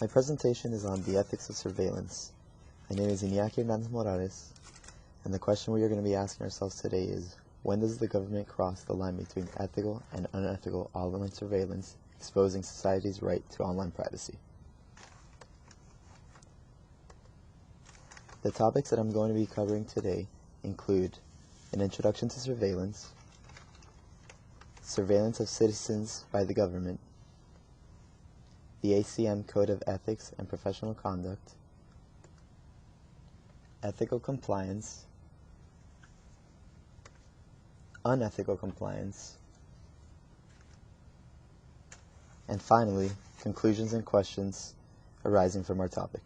My presentation is on the ethics of surveillance. My name is Iñaki Hernández-Morales, and the question we are going to be asking ourselves today is, when does the government cross the line between ethical and unethical online surveillance, exposing society's right to online privacy? The topics that I'm going to be covering today include an introduction to surveillance, surveillance of citizens by the government, the ACM Code of Ethics and Professional Conduct, ethical compliance, unethical compliance, and finally, conclusions and questions arising from our topic.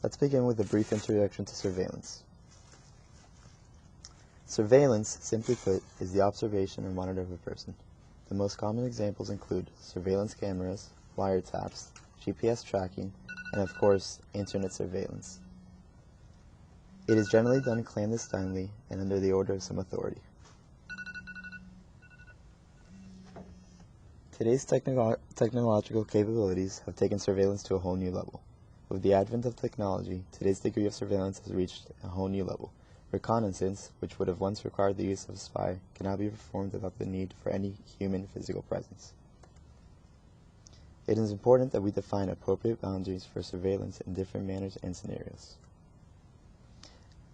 Let's begin with a brief introduction to surveillance. Surveillance, simply put, is the observation and monitor of a person. The most common examples include surveillance cameras, wiretaps, GPS tracking, and of course, internet surveillance. It is generally done clandestinely and under the order of some authority. Today's technological capabilities have taken surveillance to a whole new level. With the advent of technology, today's degree of surveillance has reached a whole new level. Reconnaissance, which would have once required the use of a spy, can now be performed without the need for any human physical presence. It is important that we define appropriate boundaries for surveillance in different manners and scenarios.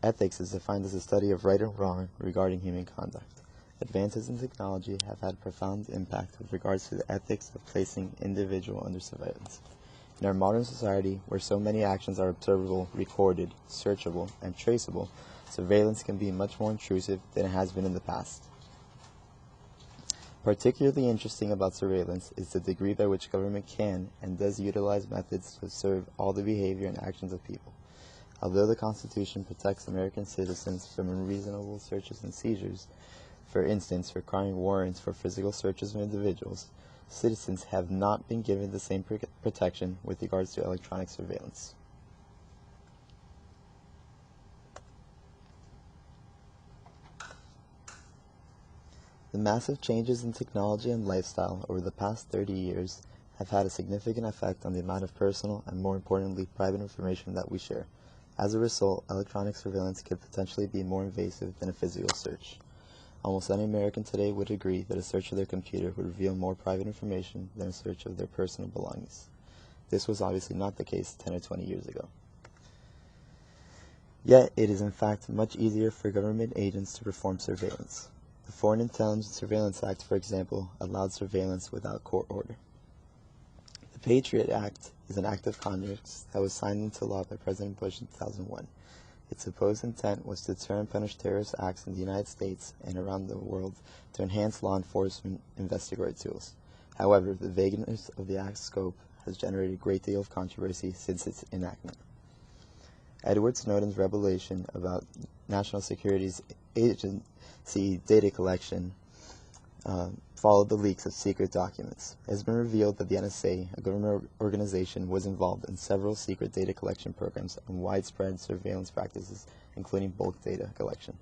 Ethics is defined as the study of right and wrong regarding human conduct. Advances in technology have had a profound impact with regards to the ethics of placing individuals under surveillance. In our modern society, where so many actions are observable, recorded, searchable, and traceable, surveillance can be much more intrusive than it has been in the past. Particularly interesting about surveillance is the degree by which government can and does utilize methods to observe all the behavior and actions of people. Although the Constitution protects American citizens from unreasonable searches and seizures, for instance, requiring warrants for physical searches of individuals, citizens have not been given the same protection with regards to electronic surveillance. The massive changes in technology and lifestyle over the past 30 years have had a significant effect on the amount of personal and, more importantly, private information that we share. As a result, electronic surveillance could potentially be more invasive than a physical search. Almost any American today would agree that a search of their computer would reveal more private information than a search of their personal belongings. This was obviously not the case 10 or 20 years ago. Yet, it is in fact much easier for government agents to perform surveillance. The Foreign Intelligence Surveillance Act, for example, allowed surveillance without court order. The Patriot Act is an act of Congress that was signed into law by President Bush in 2001. Its supposed intent was to deter and punish terrorist acts in the United States and around the world to enhance law enforcement investigatory tools. However, the vagueness of the act's scope has generated a great deal of controversy since its enactment. Edward Snowden's revelation about National Security Agency data collection followed the leaks of secret documents. It has been revealed that the NSA, a government organization, was involved in several secret data collection programs and widespread surveillance practices, including bulk data collection.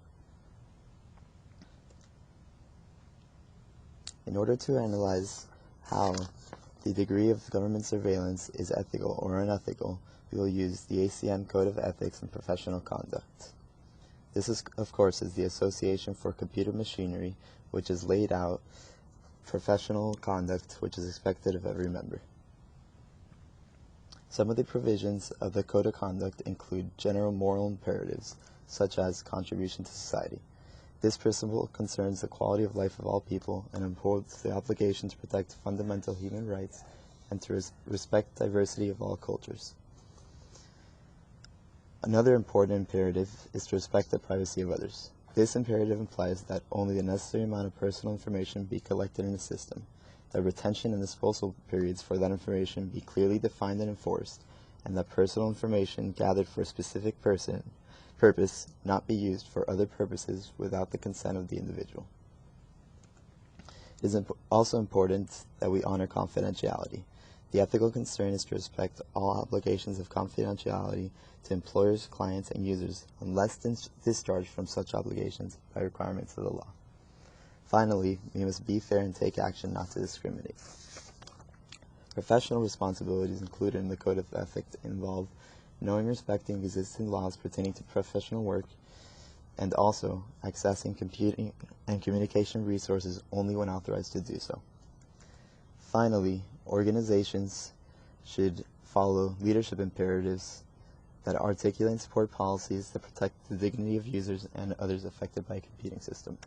In order to analyze how the degree of government surveillance is ethical or unethical, we will use the ACM Code of Ethics and Professional Conduct. This, of course, is the Association for Computer Machinery, which has laid out professional conduct which is expected of every member. Some of the provisions of the Code of Conduct include general moral imperatives, such as contribution to society. This principle concerns the quality of life of all people and imposes the obligation to protect fundamental human rights and to respect diversity of all cultures. Another important imperative is to respect the privacy of others. This imperative implies that only the necessary amount of personal information be collected in a system, that retention and disposal periods for that information be clearly defined and enforced, and that personal information gathered for a specific purpose not be used for other purposes without the consent of the individual. It is also important that we honor confidentiality. The ethical concern is to respect all obligations of confidentiality to employers, clients, and users unless discharged from such obligations by requirements of the law. Finally, we must be fair and take action not to discriminate. Professional responsibilities included in the Code of Ethics involve knowing and respecting existing laws pertaining to professional work, and also accessing computing and communication resources only when authorized to do so. Finally, organizations should follow leadership imperatives that articulate and support policies that protect the dignity of users and others affected by a computing system.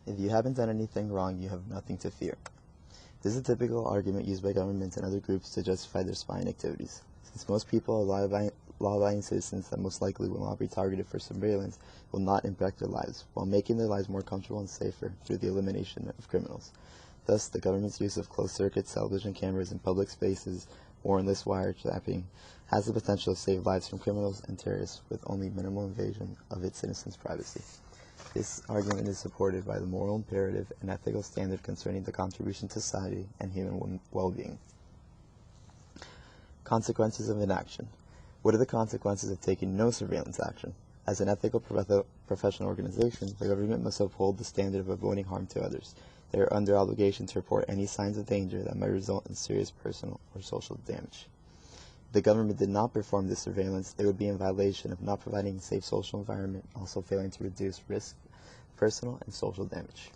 If you haven't done anything wrong, you have nothing to fear. This is a typical argument used by governments and other groups to justify their spying activities. Since most people are law-abiding citizens that most likely will not be targeted for surveillance, will not impact their lives, while making their lives more comfortable and safer through the elimination of criminals. Thus, the government's use of closed-circuit television cameras in public spaces, warrantless wiretapping, has the potential to save lives from criminals and terrorists with only minimal invasion of its citizens' privacy. This argument is supported by the moral imperative and ethical standard concerning the contribution to society and human well-being. Consequences of inaction. What are the consequences of taking no surveillance action? As an ethical professional organization, the government must uphold the standard of avoiding harm to others. They are under obligation to report any signs of danger that might result in serious personal or social damage. If the government did not perform this surveillance, they would be in violation of not providing a safe social environment, also failing to reduce risk, personal and social damage.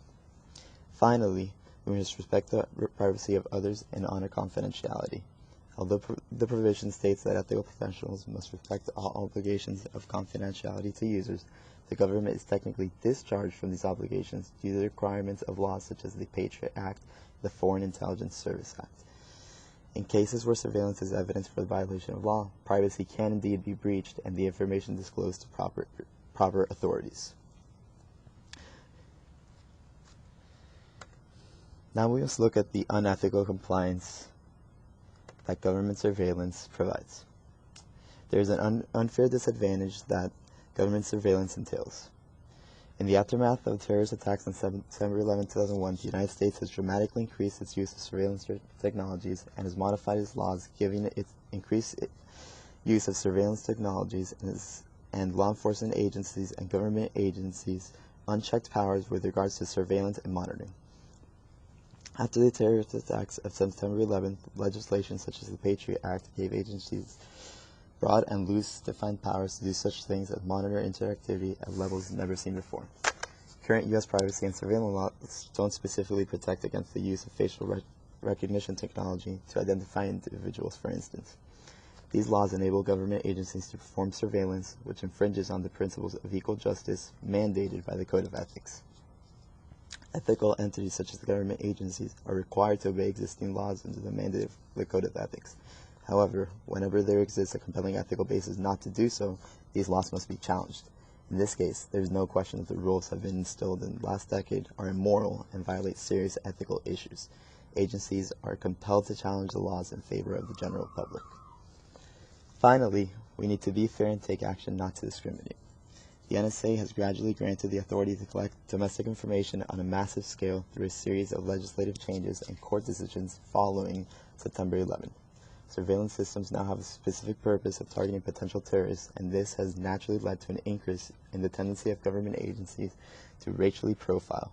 Finally, we must respect the privacy of others and honor confidentiality. Although the provision states that ethical professionals must respect all obligations of confidentiality to users, the government is technically discharged from these obligations due to the requirements of laws such as the Patriot Act, the Foreign Intelligence Service Act. In cases where surveillance is evidence for the violation of law, privacy can indeed be breached and the information disclosed to proper authorities. Now we must look at the unethical compliance that government surveillance provides. There is an unfair disadvantage that government surveillance entails. In the aftermath of terrorist attacks on September 11, 2001, the United States has dramatically increased its use of surveillance technologies and has modified its laws, giving it increased use of surveillance technologies and law enforcement agencies and government agencies unchecked powers with regards to surveillance and monitoring. After the terrorist attacks of September 11th, legislation such as the Patriot Act gave agencies broad and loose defined powers to do such things as monitor interactivity at levels never seen before. Current U.S. privacy and surveillance laws don't specifically protect against the use of facial recognition technology to identify individuals, for instance. These laws enable government agencies to perform surveillance, which infringes on the principles of equal justice mandated by the Code of Ethics. Ethical entities such as the government agencies are required to obey existing laws under the mandate of the Code of Ethics. However, whenever there exists a compelling ethical basis not to do so, these laws must be challenged. In this case, there is no question that the rules have been instilled in the last decade are immoral and violate serious ethical issues. Agencies are compelled to challenge the laws in favor of the general public. Finally, we need to be fair and take action not to discriminate. The NSA has gradually granted the authority to collect domestic information on a massive scale through a series of legislative changes and court decisions following September 11. Surveillance systems now have a specific purpose of targeting potential terrorists, and this has naturally led to an increase in the tendency of government agencies to racially profile.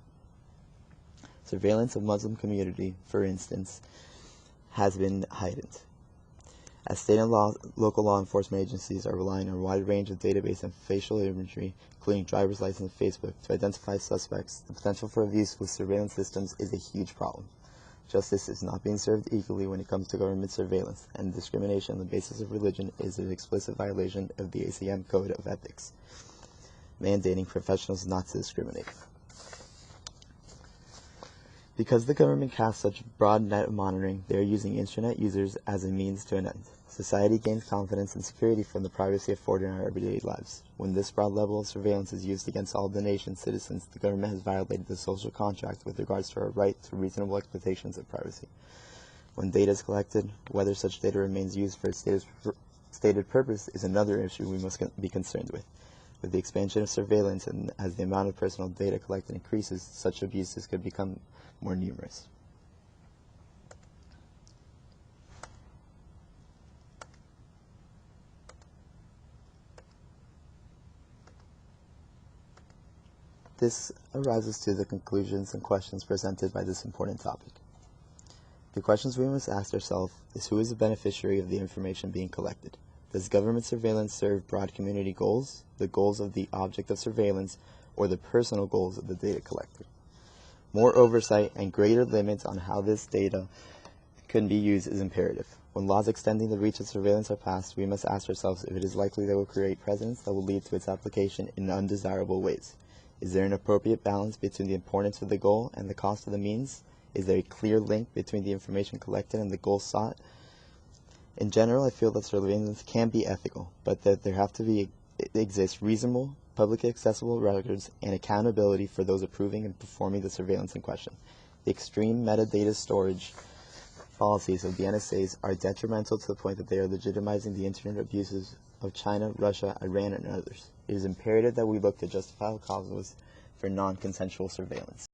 Surveillance of Muslim community, for instance, has been heightened. As state and local law enforcement agencies are relying on a wide range of database and facial imagery, including driver's license and Facebook, to identify suspects, the potential for abuse with surveillance systems is a huge problem. Justice is not being served equally when it comes to government surveillance, and discrimination on the basis of religion is an explicit violation of the ACM Code of Ethics, mandating professionals not to discriminate. Because the government casts such broad net of monitoring, they are using internet users as a means to an end. Society gains confidence and security from the privacy afforded in our everyday lives. When this broad level of surveillance is used against all the nation's citizens, the government has violated the social contract with regards to our right to reasonable expectations of privacy. When data is collected, whether such data remains used for its stated purpose is another issue we must be concerned with. With the expansion of surveillance and as the amount of personal data collected increases, such abuses could become more numerous. This arises to the conclusions and questions presented by this important topic. The questions we must ask ourselves is who is the beneficiary of the information being collected? Does government surveillance serve broad community goals, the goals of the object of surveillance, or the personal goals of the data collector? More oversight and greater limits on how this data can be used is imperative. When laws extending the reach of surveillance are passed, we must ask ourselves if it is likely they will create precedents that will lead to its application in undesirable ways. Is there an appropriate balance between the importance of the goal and the cost of the means? Is there a clear link between the information collected and the goal sought? In general, I feel that surveillance can be ethical, but that there have to exist reasonable, publicly accessible records and accountability for those approving and performing the surveillance in question. The extreme metadata storage policies of the NSAs are detrimental to the point that they are legitimizing the internet abuses of China, Russia, Iran, and others. It is imperative that we look to justifiable causes for non-consensual surveillance.